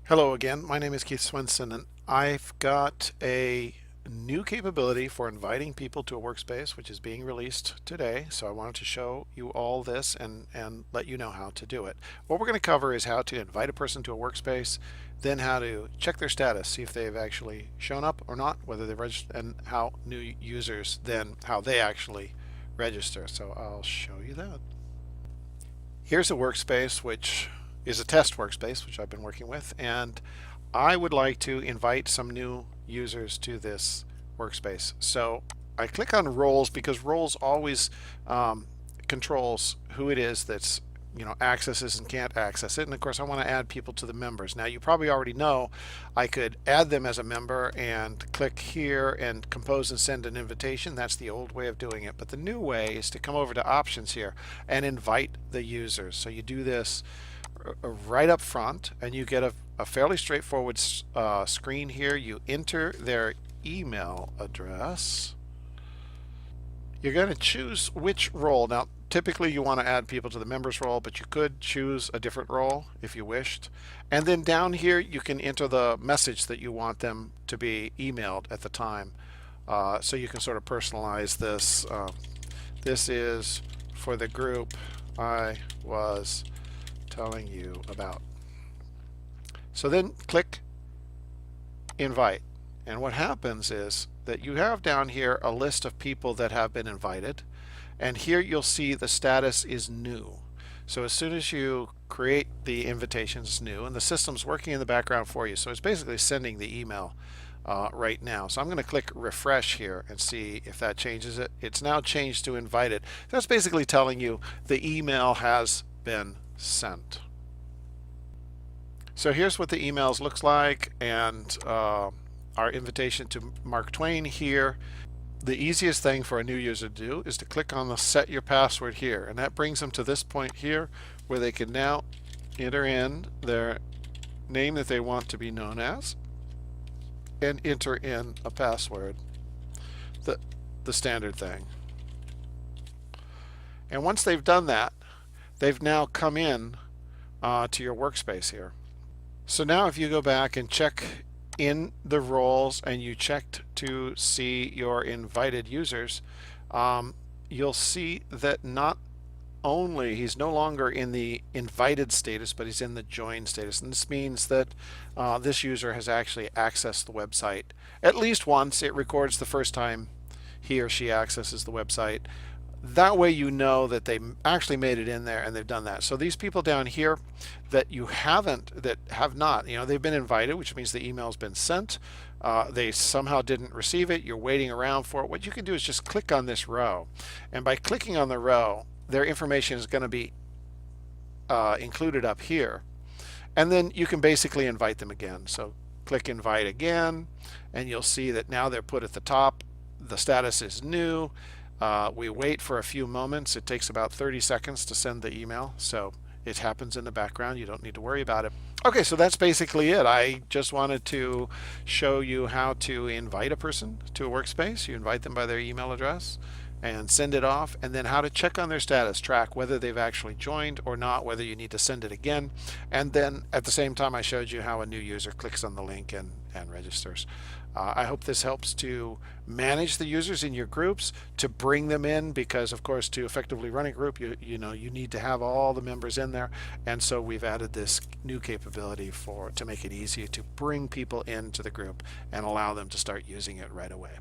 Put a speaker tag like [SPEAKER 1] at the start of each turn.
[SPEAKER 1] Hello again, my name is Keith Swenson and I've got a new capability for inviting people to a workspace which is being released today. So I wanted to show you all this and let you know how to do it. What we're going to cover is how to invite a person to a workspace, then how to check their status, see if they've actually shown up or not, whether they've registered, and how new users then how they actually register. So I'll show you that. Here's a workspace which is a test workspace, which I've been working with, and I would like to invite some new users to this workspace. So I click on roles because roles always controls who it is that's accesses and can't access it. And of course I want to add people to the members. Now you probably already know I could add them as a member and click here and compose and send an invitation. That's the old way of doing it, but the new way is to come over to options here and invite the users. So you do this right up front and you get a fairly straightforward screen here. You enter their email address. You're going to choose which role. Now typically you want to add people to the members role, but you could choose a different role if you wished. And then down here you can enter the message that you want them to be emailed at the time. So you can sort of personalize this. This is for the group I was telling you about. So then click invite. And what happens is that you have down here a list of people that have been invited. And here you'll see the status is new. So as soon as you create the invitations new, and the system's working in the background for you. So it's basically sending the email right now. So I'm going to click refresh here and see if that changes it. It's now changed to invited. That's basically telling you the email has been sent. So here's what the emails looks like, and our invitation to Mark Twain here. The easiest thing for a new user to do is to click on the set your password here, and that brings them to this point here where they can now enter in their name that they want to be known as and enter in a password, the standard thing. And once they've done that, they've now come in to your workspace here. So now if you go back and check in the roles and you checked to see your invited users, you'll see that not only he's no longer in the invited status, but he's in the joined status. And this means that this user has actually accessed the website at least once. It records the first time he or she accesses the website. That way you know that they actually made it in there and they've done that. So these people down here that you haven't, that have not, they've been invited, which means the email's been sent. They somehow didn't receive it. You're waiting around for it. What you can do is just click on this row. And by clicking on the row, their information is going to be included up here. And then you can basically invite them again. So click invite again, and you'll see that now they're put at the top. The status is new. We wait for a few moments. It takes about 30 seconds to send the email, so it happens in the background. You don't need to worry about it. Okay, so that's basically it. I just wanted to show you how to invite a person to a workspace. You invite them by their email address and send it off, and then how to check on their status, track whether they've actually joined or not, whether you need to send it again. And then at the same time I showed you how a new user clicks on the link and registers. I hope this helps to manage the users in your groups, to bring them in, because of course to effectively run a group you need to have all the members in there, and so we've added this new capability to make it easier to bring people into the group and allow them to start using it right away.